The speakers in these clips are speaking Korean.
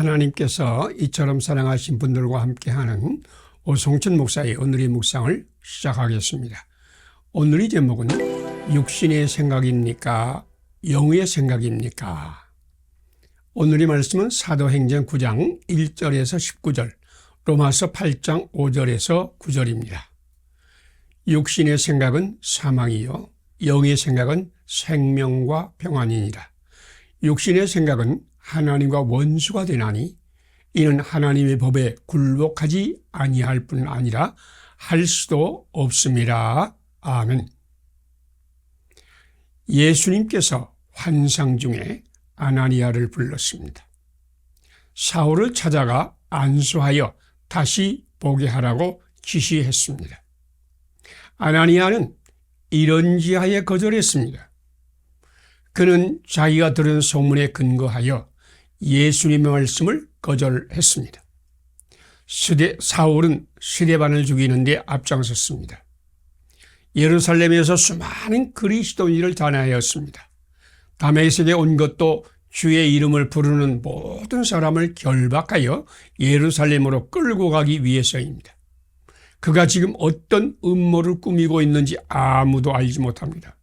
하나님께서 이처럼 사랑하신 분들과 함께하는 오성춘 목사의 오늘의 묵상을 시작하겠습니다. 오늘의 제목은 육신의 생각입니까? 영의 생각입니까? 오늘의 말씀은 사도행전 9장 1절에서 19절, 로마서 8장 5절에서 9절입니다. 육신의 생각은 사망이요 영의 생각은 생명과 평안이니라. 육신의 생각은 하나님과 원수가 되나니 이는 하나님의 법에 굴복하지 아니할 뿐 아니라 할 수도 없습니다. 아멘. 예수님께서 환상 중에 아나니아를 불렀습니다. 사울을 찾아가 안수하여 다시 보게 하라고 지시했습니다. 아나니아는 이런지하에 거절했습니다. 그는 자기가 들은 소문에 근거하여 예수님의 말씀을 거절했습니다. 사울은 스데반을 죽이는 데 앞장섰습니다. 예루살렘에서 수많은 그리스도인을 단회하였습니다. 다메섹에 온 것도 주의 이름을 부르는 모든 사람을 결박하여 예루살렘으로 끌고 가기 위해서입니다. 그가 지금 어떤 음모를 꾸미고 있는지 아무도 알지 못합니다.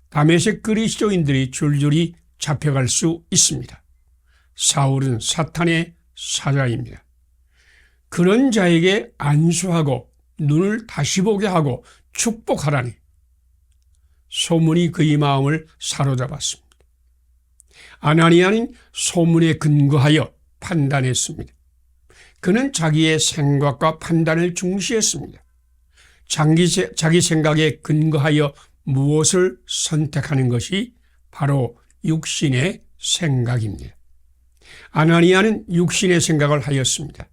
다메섹 그리스도인들이 줄줄이 잡혀갈 수 있습니다. 사울은 사탄의 사자입니다. 그런 자에게 안수하고 눈을 다시 보게 하고 축복하라니 소문이 그의 마음을 사로잡았습니다. 아나니아는 소문에 근거하여 판단했습니다. 그는 자기의 생각과 판단을 중시했습니다. 자기 생각에 근거하여 무엇을 선택하는 것이 바로 육신의 생각입니다. 아나니아는 육신의 생각을 하였습니다.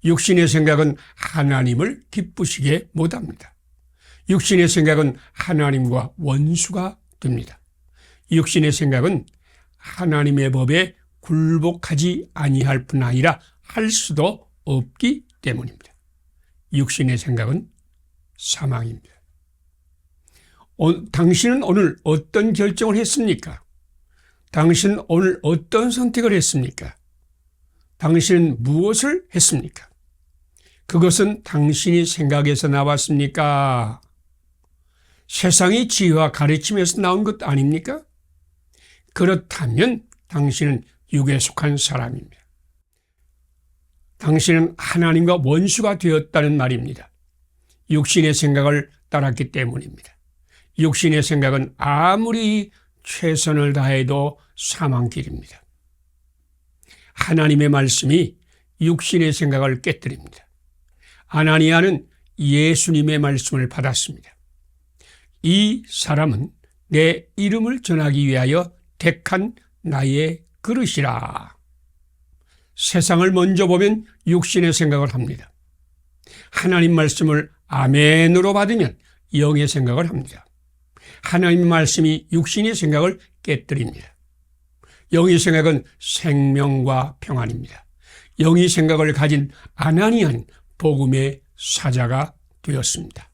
육신의 생각은 하나님을 기쁘시게 못합니다. 육신의 생각은 하나님과 원수가 됩니다. 육신의 생각은 하나님의 법에 굴복하지 아니할 뿐 아니라 할 수도 없기 때문입니다. 육신의 생각은 사망입니다. 당신은 오늘 어떤 결정을 했습니까? 당신은 오늘 어떤 선택을 했습니까? 당신은 무엇을 했습니까? 그것은 당신이 생각에서 나왔습니까? 세상의 지혜와 가르침에서 나온 것 아닙니까? 그렇다면 당신은 육에 속한 사람입니다. 당신은 하나님과 원수가 되었다는 말입니다. 육신의 생각을 따랐기 때문입니다. 육신의 생각은 아무리 최선을 다해도 사망길입니다. 하나님의 말씀이 육신의 생각을 깨뜨립니다. 아나니아는 예수님의 말씀을 받았습니다. 이 사람은 내 이름을 전하기 위하여 택한 나의 그릇이라. 세상을 먼저 보면 육신의 생각을 합니다. 하나님 말씀을 아멘으로 받으면 영의 생각을 합니다. 하나님 말씀이 육신의 생각을 깨뜨립니다. 영의 생각은 생명과 평안입니다. 영의 생각을 가진 아나니아는 복음의 사자가 되었습니다.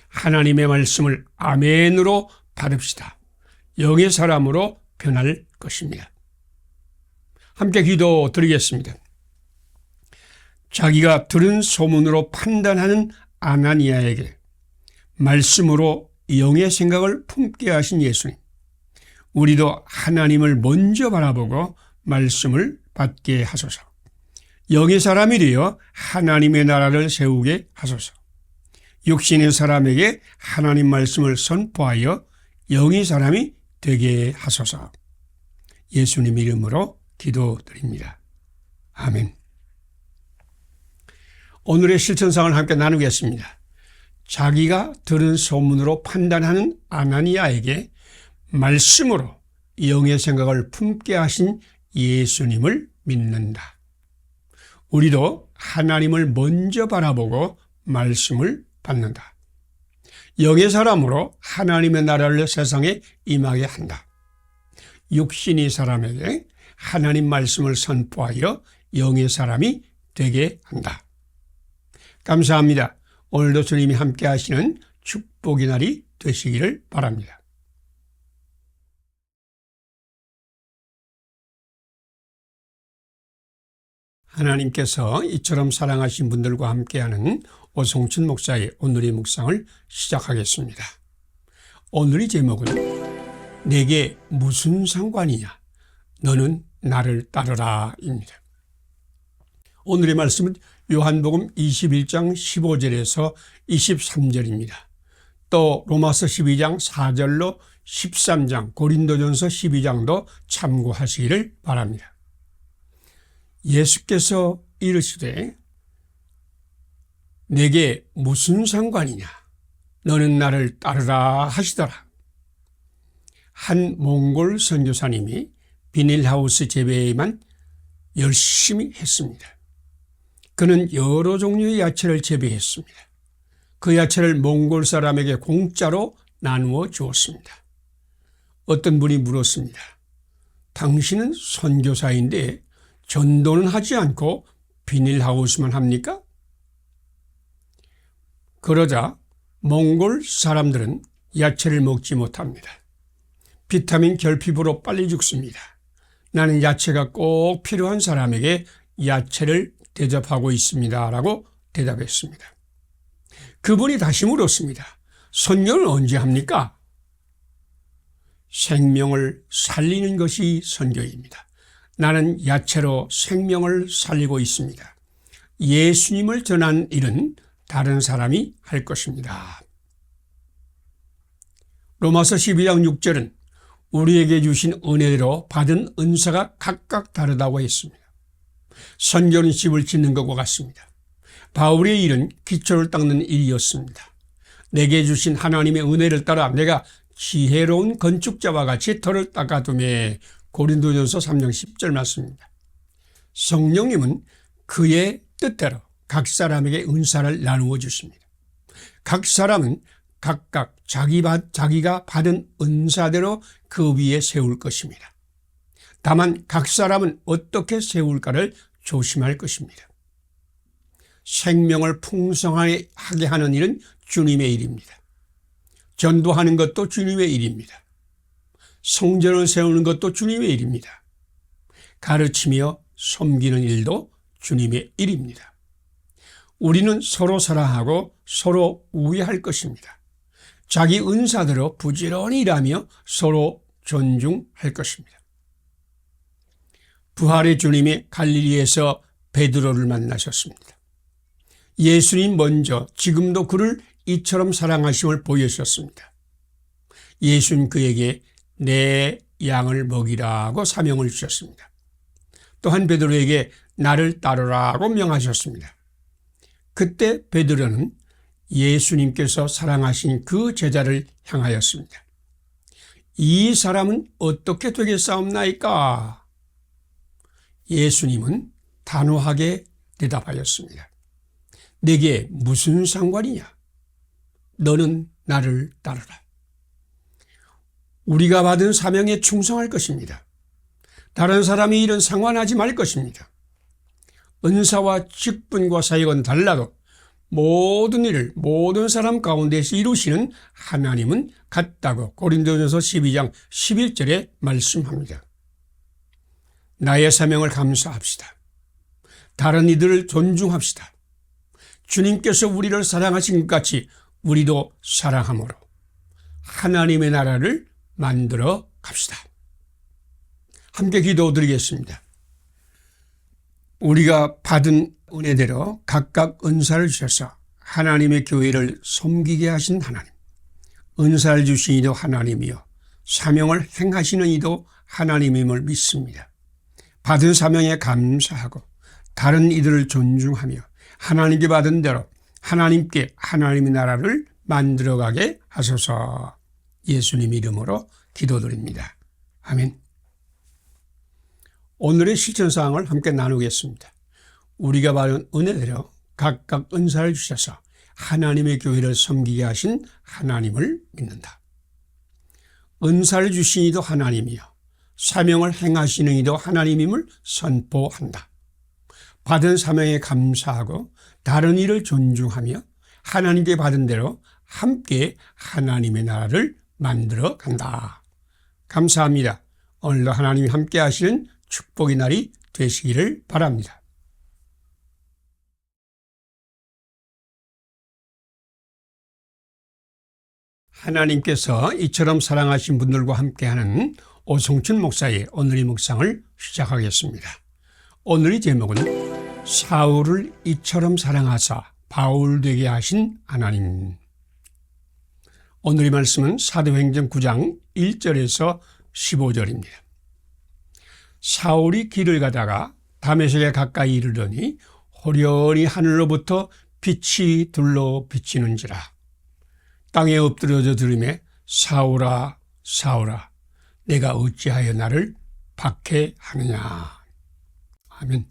하나님의 말씀을 아멘으로 받읍시다. 영의 사람으로 변할 것입니다. 함께 기도 드리겠습니다. 자기가 들은 소문으로 판단하는 아나니아에게 말씀으로 영의 생각을 품게 하신 예수님, 우리도 하나님을 먼저 바라보고 말씀을 받게 하소서. 영의 사람이 되어 하나님의 나라를 세우게 하소서. 육신의 사람에게 하나님 말씀을 선포하여 영의 사람이 되게 하소서. 예수님 이름으로 기도드립니다. 아멘. 오늘의 실천상을 함께 나누겠습니다. 자기가 들은 소문으로 판단하는 아나니아에게 말씀으로 영의 생각을 품게 하신 예수님을 믿는다. 우리도 하나님을 먼저 바라보고 말씀을 받는다. 영의 사람으로 하나님의 나라를 세상에 임하게 한다. 육신의 사람에게 하나님 말씀을 선포하여 영의 사람이 되게 한다. 감사합니다. 오늘도 주님이 함께 하시는 축복의 날이 되시기를 바랍니다. 하나님께서 이처럼 사랑하신 분들과 함께하는 오성춘 목사의 오늘의 묵상을 시작하겠습니다. 오늘의 제목은 내게 무슨 상관이냐? 너는 나를 따르라 입니다. 오늘의 말씀은 요한복음 21장 15절에서 23절입니다. 또 로마서 12장 4절로 13장 고린도전서 12장도 참고하시기를 바랍니다. 예수께서 이르시되 내게 무슨 상관이냐? 너는 나를 따르라 하시더라. 한 몽골 선교사님이 비닐하우스 재배에만 열심히 했습니다. 그는 여러 종류의 야채를 재배했습니다. 그 야채를 몽골 사람에게 공짜로 나누어 주었습니다. 어떤 분이 물었습니다. 당신은 선교사인데 전도는 하지 않고 비닐하우스만 합니까? 그러자 몽골 사람들은 야채를 먹지 못합니다. 비타민 결핍으로 빨리 죽습니다. 나는 야채가 꼭 필요한 사람에게 야채를 대접하고 있습니다. 라고 대답했습니다. 그분이 다시 물었습니다. 선교는 언제 합니까? 생명을 살리는 것이 선교입니다. 나는 야채로 생명을 살리고 있습니다. 예수님을 전한 일은 다른 사람이 할 것입니다. 로마서 12장 6절은 우리에게 주신 은혜대로 받은 은사가 각각 다르다고 했습니다. 선교는 집을 짓는 것과 같습니다. 바울의 일은 기초를 닦는 일이었습니다. 내게 주신 하나님의 은혜를 따라 내가 지혜로운 건축자와 같이 터를 닦아두매 고린도전서 3장 10절 말씀입니다. 성령님은 그의 뜻대로 각 사람에게 은사를 나누어 주십니다. 각 사람은 각각 자기가 받은 은사대로 그 위에 세울 것입니다. 다만 각 사람은 어떻게 세울까를 조심할 것입니다. 생명을 풍성하게 하는 일은 주님의 일입니다. 전도하는 것도 주님의 일입니다. 성전을 세우는 것도 주님의 일입니다. 가르치며 섬기는 일도 주님의 일입니다. 우리는 서로 사랑하고 서로 우애할 것입니다. 자기 은사대로 부지런히 일하며 서로 존중할 것입니다. 부활의 주님이 갈릴리에서 베드로를 만나셨습니다. 예수님 먼저 지금도 그를 이처럼 사랑하심을 보여주셨습니다. 예수는 그에게 내 양을 먹이라고 사명을 주셨습니다. 또한 베드로에게 나를 따르라고 명하셨습니다. 그때 베드로는 예수님께서 사랑하신 그 제자를 향하였습니다. 이 사람은 어떻게 되겠사옵나이까? 예수님은 단호하게 대답하였습니다. 내게 무슨 상관이냐? 너는 나를 따르라. 우리가 받은 사명에 충성할 것입니다. 다른 사람이 일은 상관하지 말 것입니다. 은사와 직분과 사역은 달라도 모든 일을 모든 사람 가운데서 이루시는 하나님은 같다고 고린도전서 12장 11절에 말씀합니다. 나의 사명을 감사합시다. 다른 이들을 존중합시다. 주님께서 우리를 사랑하신 것 같이 우리도 사랑함으로 하나님의 나라를 만들어 갑시다. 함께 기도드리겠습니다. 우리가 받은 은혜대로 각각 은사를 주셔서 하나님의 교회를 섬기게 하신 하나님, 은사를 주신 이도 하나님이요 사명을 행하시는 이도 하나님임을 믿습니다. 받은 사명에 감사하고 다른 이들을 존중하며 하나님께 받은 대로 하나님께 하나님의 나라를 만들어가게 하소서. 예수님 이름으로 기도드립니다. 아멘. 오늘의 실천사항을 함께 나누겠습니다. 우리가 받은 은혜대로 각각 은사를 주셔서 하나님의 교회를 섬기게 하신 하나님을 믿는다. 은사를 주신 이도 하나님이요 사명을 행하시는 이도 하나님임을 선포한다. 받은 사명에 감사하고 다른 일을 존중하며 하나님께 받은 대로 함께 하나님의 나라를 만들어 간다. 감사합니다. 오늘도 하나님이 함께 하시는 축복의 날이 되시기를 바랍니다. 하나님께서 이처럼 사랑하신 분들과 함께하는 오성춘 목사의 오늘의 묵상을 시작하겠습니다. 오늘의 제목은 사울을 이처럼 사랑하사 바울 되게 하신 하나님. 오늘의 말씀은 사도행전 9장 1절에서 15절입니다. 사울이 길을 가다가 다메섹에 가까이 이르더니 호련히 하늘로부터 빛이 둘러 비치는지라. 땅에 엎드려져 들으매 사울아 사울아 내가 어찌하여 나를 박해하느냐. 아멘.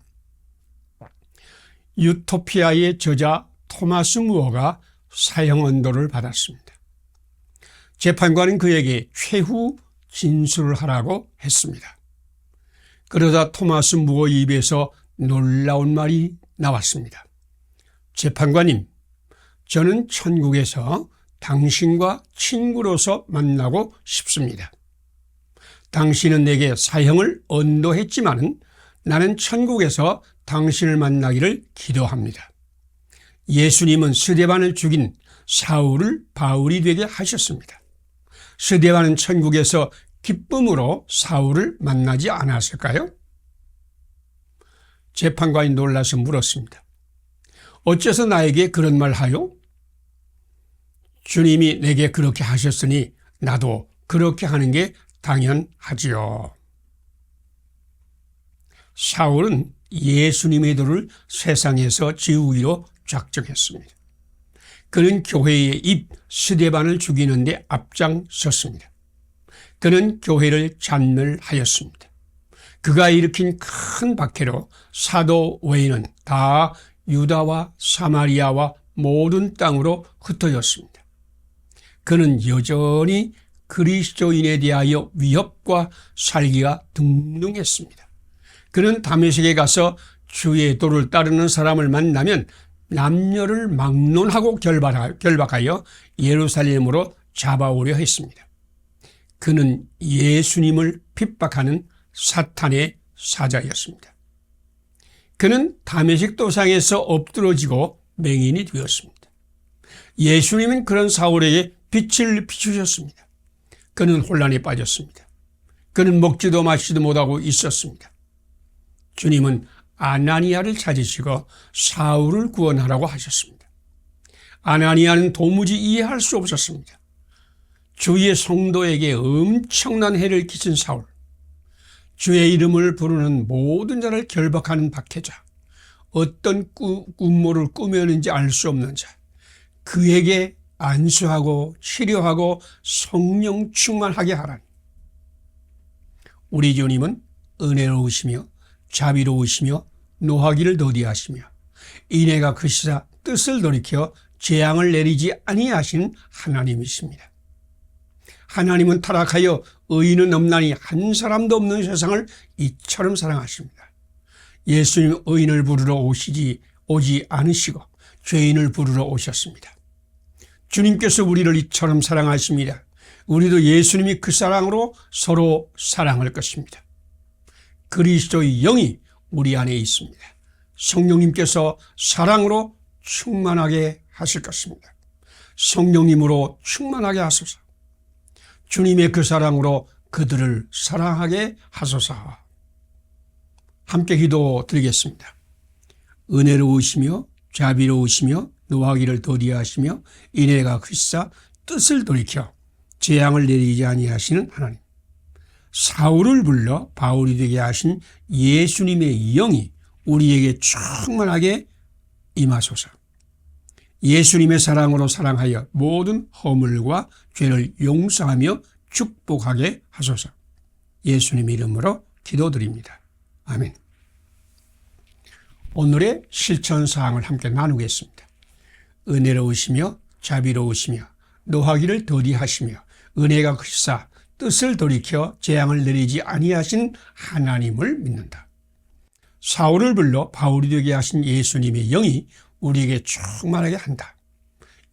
유토피아의 저자 토마스 무어가 사형 언도를 받았습니다. 재판관은 그에게 최후 진술을 하라고 했습니다. 그러자 토마스 무어 입에서 놀라운 말이 나왔습니다. 재판관님, 저는 천국에서 당신과 친구로서 만나고 싶습니다. 당신은 내게 사형을 언도했지만 나는 천국에서 당신을 만나기를 기도합니다. 예수님은 스데반을 죽인 사울을 바울이 되게 하셨습니다. 스데반은 천국에서 기쁨으로 사울을 만나지 않았을까요? 재판관이 놀라서 물었습니다. 어째서 나에게 그런 말 하요? 주님이 내게 그렇게 하셨으니 나도 그렇게 하는 게 당연하지요. 사울은 예수님의 도를 세상에서 지우기로 작정했습니다. 그는 교회의 입 스데반을 죽이는 데 앞장섰습니다. 그는 교회를 잔멸하였습니다. 그가 일으킨 큰 박해로 사도 외에는 다 유다와 사마리아와 모든 땅으로 흩어졌습니다. 그는 여전히 그리스도인에 대하여 위협과 살기가 등등했습니다. 그는 다메섹에 가서 주의 도를 따르는 사람을 만나면 남녀를 막론하고 결박하여 예루살렘으로 잡아오려 했습니다. 그는 예수님을 핍박하는 사탄의 사자였습니다. 그는 다메섹 도상에서 엎드러지고 맹인이 되었습니다. 예수님은 그런 사울에게 빛을 비추셨습니다. 그는 혼란에 빠졌습니다. 그는 먹지도 마시지도 못하고 있었습니다. 주님은 아나니아를 찾으시고 사울을 구원하라고 하셨습니다. 아나니아는 도무지 이해할 수 없었습니다. 주의 성도에게 엄청난 해를 끼친 사울, 주의 이름을 부르는 모든 자를 결박하는 박해자, 어떤 꿈모를 꾸몄는지 알 수 없는 자, 그에게 안수하고 치료하고 성령 충만하게 하라니. 우리 주님은 은혜로우시며 자비로우시며 노하기를 더디하시며 인애가 크시사 뜻을 돌이켜 재앙을 내리지 아니하신 하나님이십니다. 하나님은 타락하여 의인은 없나니 한 사람도 없는 세상을 이처럼 사랑하십니다. 예수님 의인을 부르러 오지 않으시고 죄인을 부르러 오셨습니다. 주님께서 우리를 이처럼 사랑하십니다. 우리도 예수님이 그 사랑으로 서로 사랑할 것입니다. 그리스도의 영이 우리 안에 있습니다. 성령님께서 사랑으로 충만하게 하실 것입니다. 성령님으로 충만하게 하소서. 주님의 그 사랑으로 그들을 사랑하게 하소서. 함께 기도 드리겠습니다. 은혜로우시며 자비로우시며 노하기를 더디하시며 인애가 크시사 뜻을 돌이켜 재앙을 내리지 아니하시는 하나님. 사울을 불러 바울이 되게 하신 예수님의 영이 우리에게 충만하게 임하소서. 예수님의 사랑으로 사랑하여 모든 허물과 죄를 용서하며 축복하게 하소서. 예수님 이름으로 기도드립니다. 아멘. 오늘의 실천사항을 함께 나누겠습니다. 은혜로우시며 자비로우시며 노하기를 더디하시며 은혜가 크시사 뜻을 돌이켜 재앙을 내리지 아니하신 하나님을 믿는다. 사울을 불러 바울이 되게 하신 예수님의 영이 우리에게 충만하게 한다.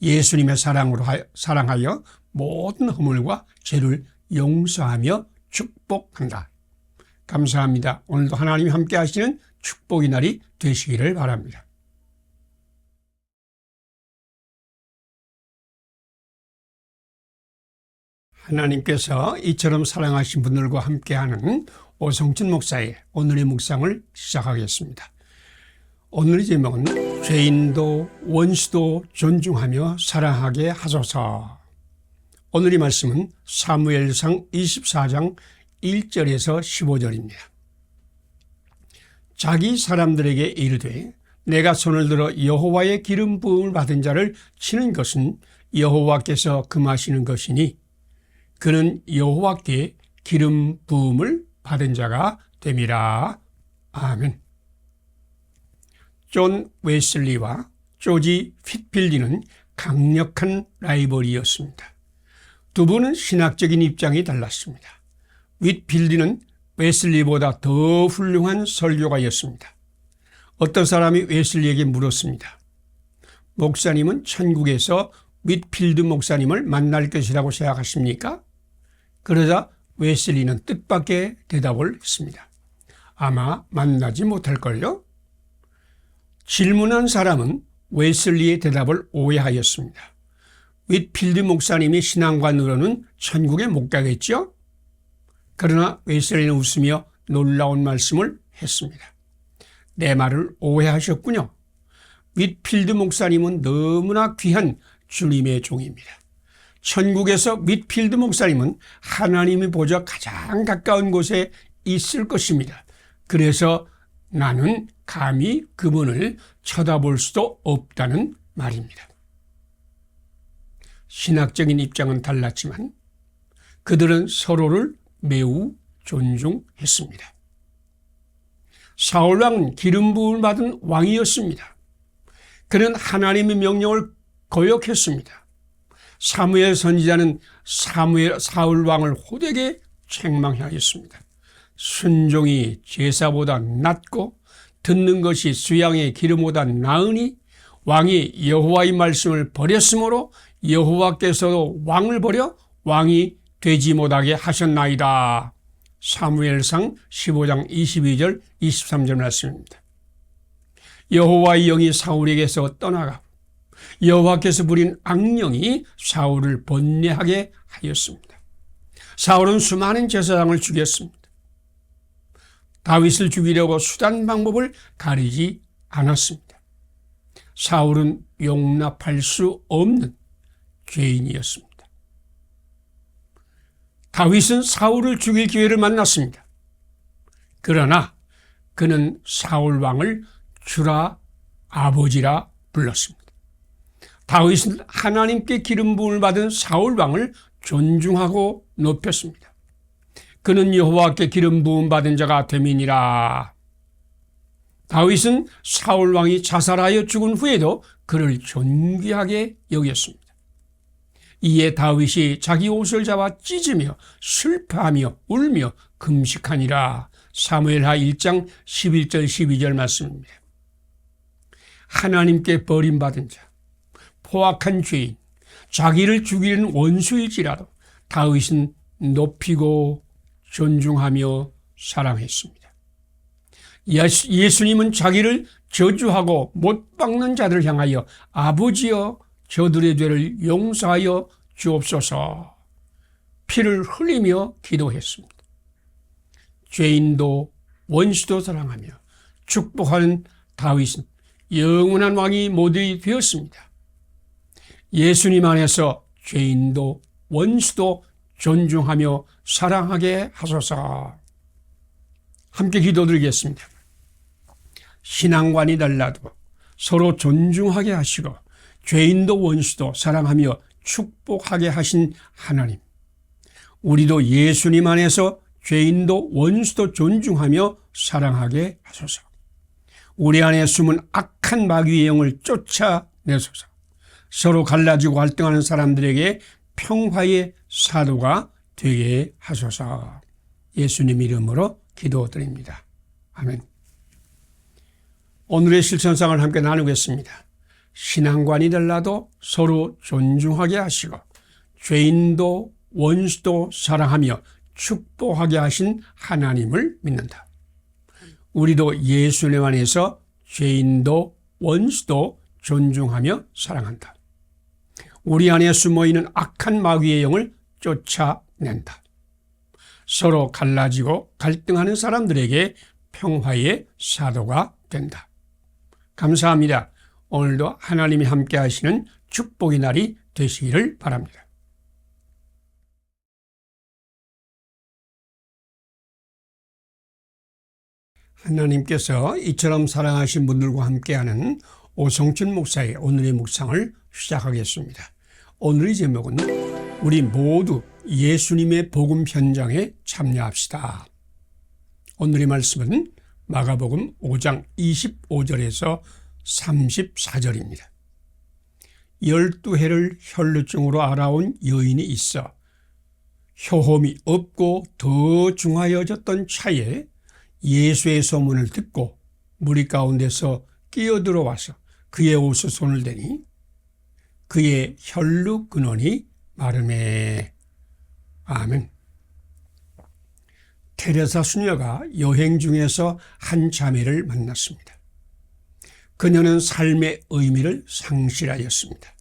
예수님의 사랑하여 모든 허물과 죄를 용서하며 축복한다. 감사합니다. 오늘도 하나님이 함께 하시는 축복의 날이 되시기를 바랍니다. 하나님께서 이처럼 사랑하신 분들과 함께하는 오성춘 목사의 오늘의 묵상을 시작하겠습니다. 오늘의 제목은 죄인도 원수도 존중하며 사랑하게 하소서. 오늘의 말씀은 사무엘상 24장 1절에서 15절입니다. 자기 사람들에게 이르되 내가 손을 들어 여호와의 기름 부음을 받은 자를 치는 것은 여호와께서 금하시는 것이니 그는 여호와께 기름 부음을 받은 자가 됨이라. 아멘. 존 웨슬리와 조지 휘필리는 강력한 라이벌이었습니다. 두 분은 신학적인 입장이 달랐습니다. 휘필리는 웨슬리보다 더 훌륭한 설교가였습니다. 어떤 사람이 웨슬리에게 물었습니다. 목사님은 천국에서 휘필드 목사님을 만날 것이라고 생각하십니까? 그러자 웨슬리는 뜻밖의 대답을 했습니다. 아마 만나지 못할걸요? 질문한 사람은 웨슬리의 대답을 오해하였습니다. 휘필드 목사님이 신앙관으로는 천국에 못 가겠죠? 그러나 웨슬리는 웃으며 놀라운 말씀을 했습니다. 내 말을 오해하셨군요. 휘필드 목사님은 너무나 귀한 주님의 종입니다. 천국에서 휘필드 목사님은 하나님이 보좌 가장 가까운 곳에 있을 것입니다. 그래서 나는 감히 그분을 쳐다볼 수도 없다는 말입니다. 신학적인 입장은 달랐지만 그들은 서로를 매우 존중했습니다. 사울왕은 기름 부음을 받은 왕이었습니다. 그는 하나님의 명령을 거역했습니다. 사무엘 선지자는 사울왕을 호되게 책망하였습니다. 순종이 제사보다 낫고 듣는 것이 수양의 기름보다 나으니 왕이 여호와의 말씀을 버렸으므로 여호와께서도 왕을 버려 왕이 되지 못하게 하셨나이다. 사무엘상 15장 22절 23절 말씀입니다. 여호와의 영이 사울에게서 떠나가 여호와께서 부린 악령이 사울을 번뇌하게 하였습니다. 사울은 수많은 제사장을 죽였습니다. 다윗을 죽이려고 수단 방법을 가리지 않았습니다. 사울은 용납할 수 없는 죄인이었습니다. 다윗은 사울을 죽일 기회를 만났습니다. 그러나 그는 사울 왕을 주라 아버지라 불렀습니다. 다윗은 하나님께 기름 부음을 받은 사울 왕을 존중하고 높였습니다. 그는 여호와께 기름 부음 받은 자가 됨이니라. 다윗은 사울 왕이 자살하여 죽은 후에도 그를 존귀하게 여겼습니다. 이에 다윗이 자기 옷을 잡아 찢으며 슬퍼하며 울며 금식하니라. 사무엘하 1장 11절 12절 말씀입니다. 하나님께 버림받은 자, 포악한 죄인, 자기를 죽이는 원수일지라도 다윗은 높이고 존중하며 사랑했습니다. 예수님은 자기를 저주하고 못 박는 자들을 향하여 아버지여 저들의 죄를 용서하여 주옵소서 피를 흘리며 기도했습니다. 죄인도 원수도 사랑하며 축복하는 다윗은 영원한 왕이 모델이 되었습니다. 예수님 안에서 죄인도 원수도 존중하며 사랑하게 하소서. 함께 기도드리겠습니다. 신앙관이 달라도 서로 존중하게 하시고 죄인도 원수도 사랑하며 축복하게 하신 하나님, 우리도 예수님 안에서 죄인도 원수도 존중하며 사랑하게 하소서. 우리 안에 숨은 악한 마귀의 영을 쫓아내소서. 서로 갈라지고 갈등하는 사람들에게 평화의 사도가 되게 하소서. 예수님 이름으로 기도드립니다. 아멘. 오늘의 실천상을 함께 나누겠습니다. 신앙관이 달라도 서로 존중하게 하시고 죄인도 원수도 사랑하며 축복하게 하신 하나님을 믿는다. 우리도 예수님 안에서 죄인도 원수도 존중하며 사랑한다. 우리 안에 숨어있는 악한 마귀의 영을 쫓아낸다. 서로 갈라지고 갈등하는 사람들에게 평화의 사도가 된다. 감사합니다. 오늘도 하나님이 함께 하시는 축복의 날이 되시기를 바랍니다. 하나님께서 이처럼 사랑하신 분들과 함께하는 오성춘 목사의 오늘의 묵상을 시작하겠습니다. 오늘의 제목은 우리 모두 예수님의 복음 현장에 참여합시다. 오늘의 말씀은 마가복음 5장 25절에서 34절입니다. 12해를 혈루증으로 알아온 여인이 있어 효험이 없고 더 중하여졌던 차에 예수의 소문을 듣고 무리 가운데서 끼어들어와서 그의 옷에 손을 대니 그의 혈루 근원이 마르매. 아멘. 테레사 수녀가 여행 중에서 한 자매를 만났습니다. 그녀는 삶의 의미를 상실하였습니다.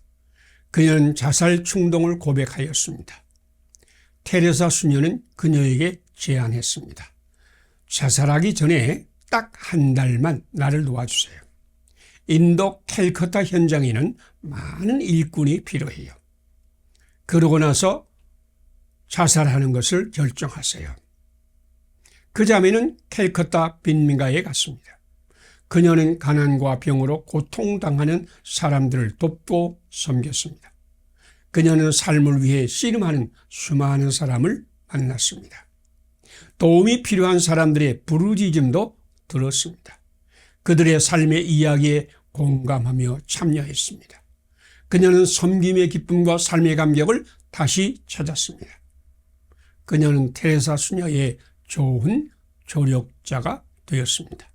그녀는 자살 충동을 고백하였습니다. 테레사 수녀는 그녀에게 제안했습니다. 자살하기 전에 딱 한 달만 나를 도와주세요. 인도 캘커타 현장에는 많은 일꾼이 필요해요. 그러고 나서 자살하는 것을 결정하세요. 그 자매는 캘커타 빈민가에 갔습니다. 그녀는 가난과 병으로 고통당하는 사람들을 돕고 섬겼습니다. 그녀는 삶을 위해 씨름하는 수많은 사람을 만났습니다. 도움이 필요한 사람들의 부르짖음도 들었습니다. 그들의 삶의 이야기에 공감하며 참여했습니다. 그녀는 섬김의 기쁨과 삶의 감격을 다시 찾았습니다. 그녀는 테레사 수녀의 좋은 조력자가 되었습니다.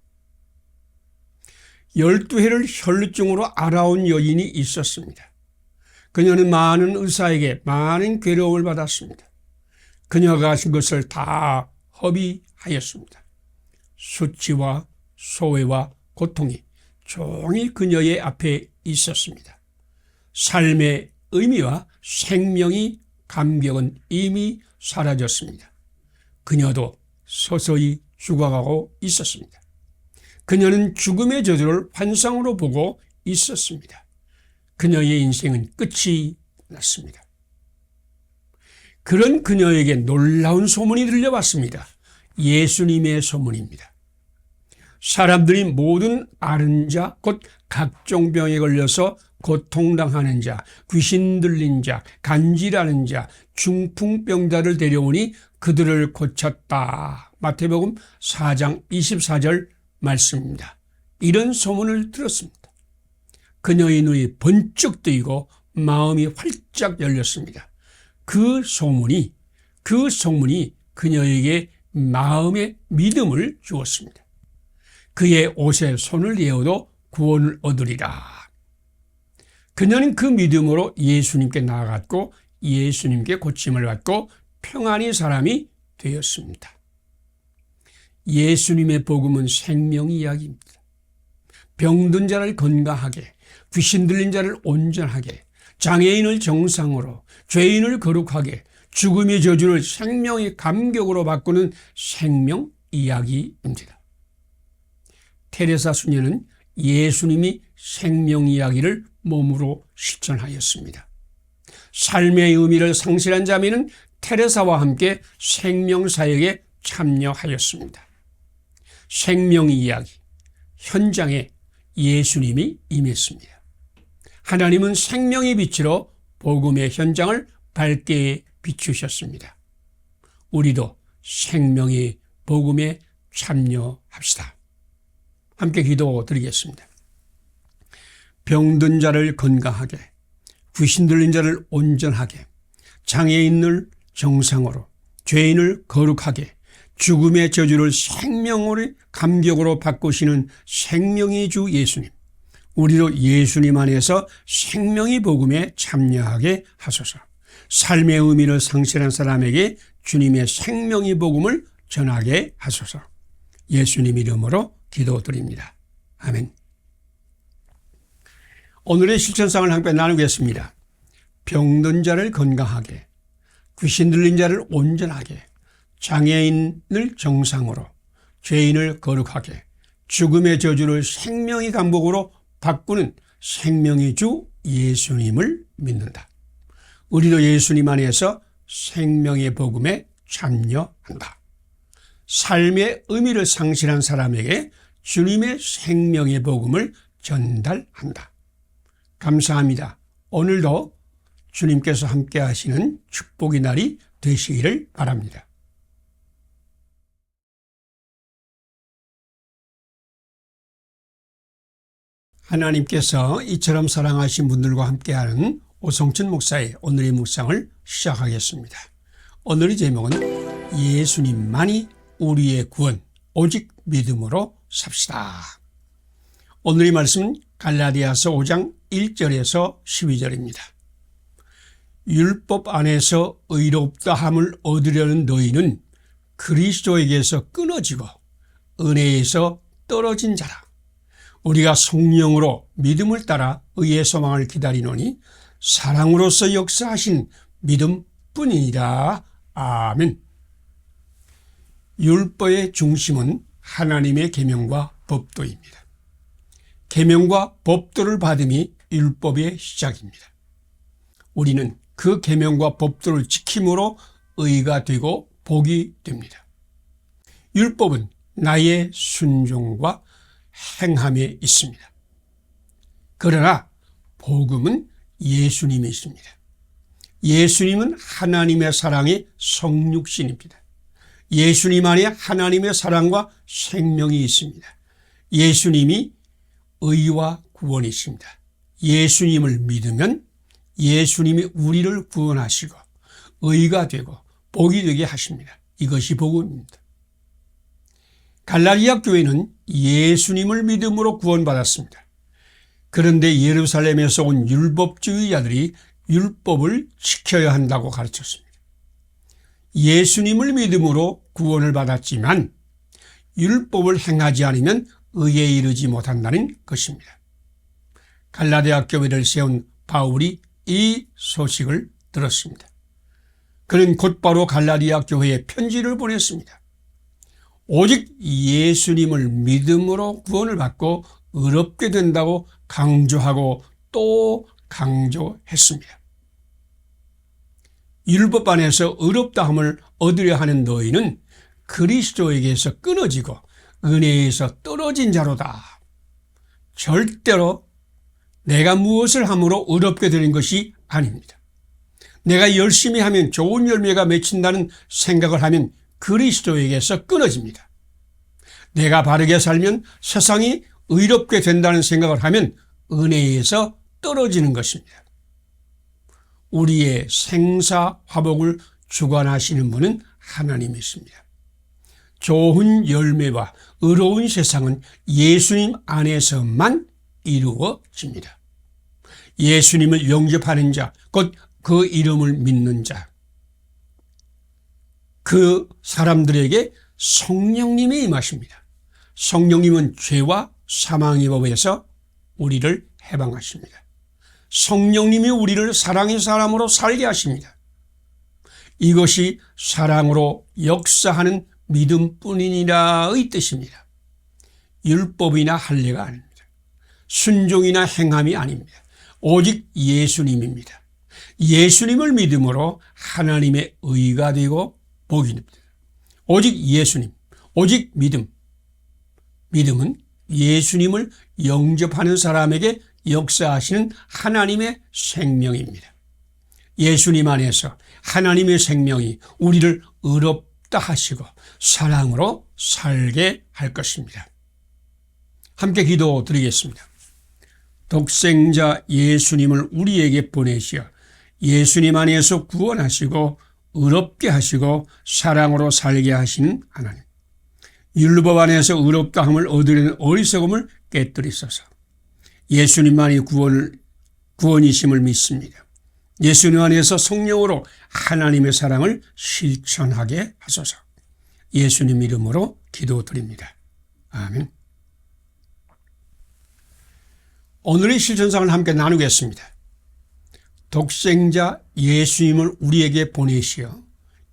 12해를 혈루증으로 알아온 여인이 있었습니다. 그녀는 많은 의사에게 많은 괴로움을 받았습니다. 그녀가 하신 것을 다 허비하였습니다. 수치와 소외와 고통이 종일 그녀의 앞에 있었습니다. 삶의 의미와 생명의 감격은 이미 사라졌습니다. 그녀도 서서히 죽어가고 있었습니다. 그녀는 죽음의 저주를 환상으로 보고 있었습니다. 그녀의 인생은 끝이 났습니다. 그런 그녀에게 놀라운 소문이 들려왔습니다. 예수님의 소문입니다. 사람들이 모든 앓은 자, 곧 각종 병에 걸려서 고통당하는 자, 귀신 들린 자, 간질하는 자, 중풍병자를 데려오니 그들을 고쳤다. 마태복음 4장 24절 말씀입니다. 이런 소문을 들었습니다. 그녀의 눈이 번쩍 뜨이고 마음이 활짝 열렸습니다. 그 소문이 그녀에게 마음의 믿음을 주었습니다. 그의 옷에 손을 대어도 구원을 얻으리라. 그녀는 그 믿음으로 예수님께 나아갔고 예수님께 고침을 받고 평안히 사람이 되었습니다. 예수님의 복음은 생명 이야기입니다. 병든 자를 건강하게, 귀신 들린 자를 온전하게, 장애인을 정상으로, 죄인을 거룩하게, 죽음의 저주를 생명의 감격으로 바꾸는 생명 이야기입니다. 테레사 수녀는 예수님이 생명 이야기를 몸으로 실천하였습니다. 삶의 의미를 상실한 자매는 테레사와 함께 생명사역에 참여하였습니다. 생명 이야기, 현장에 예수님이 임했습니다. 하나님은 생명의 빛으로 복음의 현장을 밝게 비추셨습니다. 우리도 생명의 복음에 참여합시다. 함께 기도드리겠습니다. 병든 자를 건강하게, 귀신 들린 자를 온전하게, 장애인을 정상으로, 죄인을 거룩하게, 죽음의 저주를 생명의 감격으로 바꾸시는 생명의 주 예수님, 우리도 예수님 안에서 생명의 복음에 참여하게 하소서. 삶의 의미를 상실한 사람에게 주님의 생명의 복음을 전하게 하소서. 예수님 이름으로 기도드립니다. 아멘. 오늘의 실천상을 함께 나누겠습니다. 병든 자를 건강하게, 귀신 들린 자를 온전하게, 장애인을 정상으로, 죄인을 거룩하게, 죽음의 저주를 생명의 강복으로 바꾸는 생명의 주 예수님을 믿는다. 우리도 예수님 안에서 생명의 복음에 참여한다. 삶의 의미를 상실한 사람에게 주님의 생명의 복음을 전달한다. 감사합니다. 오늘도 주님께서 함께 하시는 축복의 날이 되시기를 바랍니다. 하나님께서 이처럼 사랑하신 분들과 함께하는 오성춘 목사의 오늘의 묵상을 시작하겠습니다. 오늘의 제목은 예수님만이 우리의 구원, 오직 믿음으로 삽시다. 오늘의 말씀은 갈라디아서 5장 1절에서 12절입니다. 율법 안에서 의롭다함을 얻으려는 너희는 그리스도에게서 끊어지고 은혜에서 떨어진 자라. 우리가 성령으로 믿음을 따라 의의 소망을 기다리노니 사랑으로서 역사하신 믿음뿐이니라. 아멘. 율법의 중심은 하나님의 계명과 법도입니다. 계명과 법도를 받음이 율법의 시작입니다. 우리는 그 계명과 법도를 지킴으로 의가 되고 복이 됩니다. 율법은 나의 순종과 행함에 있습니다. 그러나 복음은 예수님이십니다. 예수님은 하나님의 사랑의 성육신입니다. 예수님 안에 하나님의 사랑과 생명이 있습니다. 예수님이 의와 구원이십니다. 예수님을 믿으면 예수님이 우리를 구원하시고 의가 되고 복이 되게 하십니다. 이것이 복음입니다. 갈라디아 교회는 예수님을 믿음으로 구원받았습니다. 그런데 예루살렘에서 온 율법주의자들이 율법을 지켜야 한다고 가르쳤습니다. 예수님을 믿음으로 구원을 받았지만 율법을 행하지 않으면 의에 이르지 못한다는 것입니다. 갈라디아 교회를 세운 바울이 이 소식을 들었습니다. 그는 곧바로 갈라디아 교회에 편지를 보냈습니다. 오직 예수님을 믿음으로 구원을 받고 의롭게 된다고 강조하고 또 강조했습니다. 율법 안에서 의롭다함을 얻으려 하는 너희는 그리스도에게서 끊어지고 은혜에서 떨어진 자로다. 절대로 내가 무엇을 함으로 의롭게 되는 것이 아닙니다. 내가 열심히 하면 좋은 열매가 맺힌다는 생각을 하면 그리스도에게서 끊어집니다. 내가 바르게 살면 세상이 의롭게 된다는 생각을 하면 은혜에서 떨어지는 것입니다. 우리의 생사화복을 주관하시는 분은 하나님이십니다. 좋은 열매와 의로운 세상은 예수님 안에서만 이루어집니다. 예수님을 영접하는 자, 곧 그 이름을 믿는 자, 그 사람들에게 성령님이 임하십니다. 성령님은 죄와 사망의 법에서 우리를 해방하십니다. 성령님이 우리를 사랑의 사람으로 살게 하십니다. 이것이 사랑으로 역사하는 믿음뿐이니라의 뜻입니다. 율법이나 할례가 아닙니다. 순종이나 행함이 아닙니다. 오직 예수님입니다. 예수님을 믿음으로 하나님의 의가 되고 복이 됩니다. 오직 예수님, 오직 믿음. 믿음은 예수님을 영접하는 사람에게 역사하시는 하나님의 생명입니다. 예수님 안에서 하나님의 생명이 우리를 의롭다 하시고 사랑으로 살게 할 것입니다. 함께 기도드리겠습니다. 독생자 예수님을 우리에게 보내시어 예수님 안에서 구원하시고 의롭게 하시고 사랑으로 살게 하시는 하나님. 율법 안에서 의롭다함을 얻으려는 어리석음을 깨뜨리소서. 예수님만이 구원이심을 믿습니다. 예수님 안에서 성령으로 하나님의 사랑을 실천하게 하소서. 예수님 이름으로 기도드립니다. 아멘. 오늘의 실천상을 함께 나누겠습니다. 독생자 예수님을 우리에게 보내시어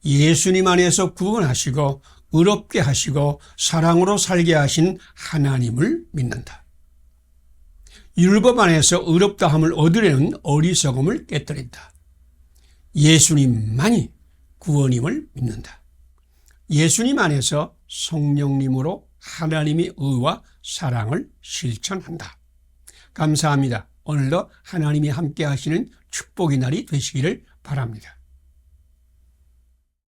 예수님 안에서 구원하시고 의롭게 하시고 사랑으로 살게 하신 하나님을 믿는다. 율법 안에서 의롭다함을 얻으려는 어리석음을 깨뜨린다. 예수님만이 구원임을 믿는다. 예수님 안에서 성령님으로 하나님의 의와 사랑을 실천한다. 감사합니다. 오늘도 하나님이 함께 하시는 축복의 날이 되시기를 바랍니다.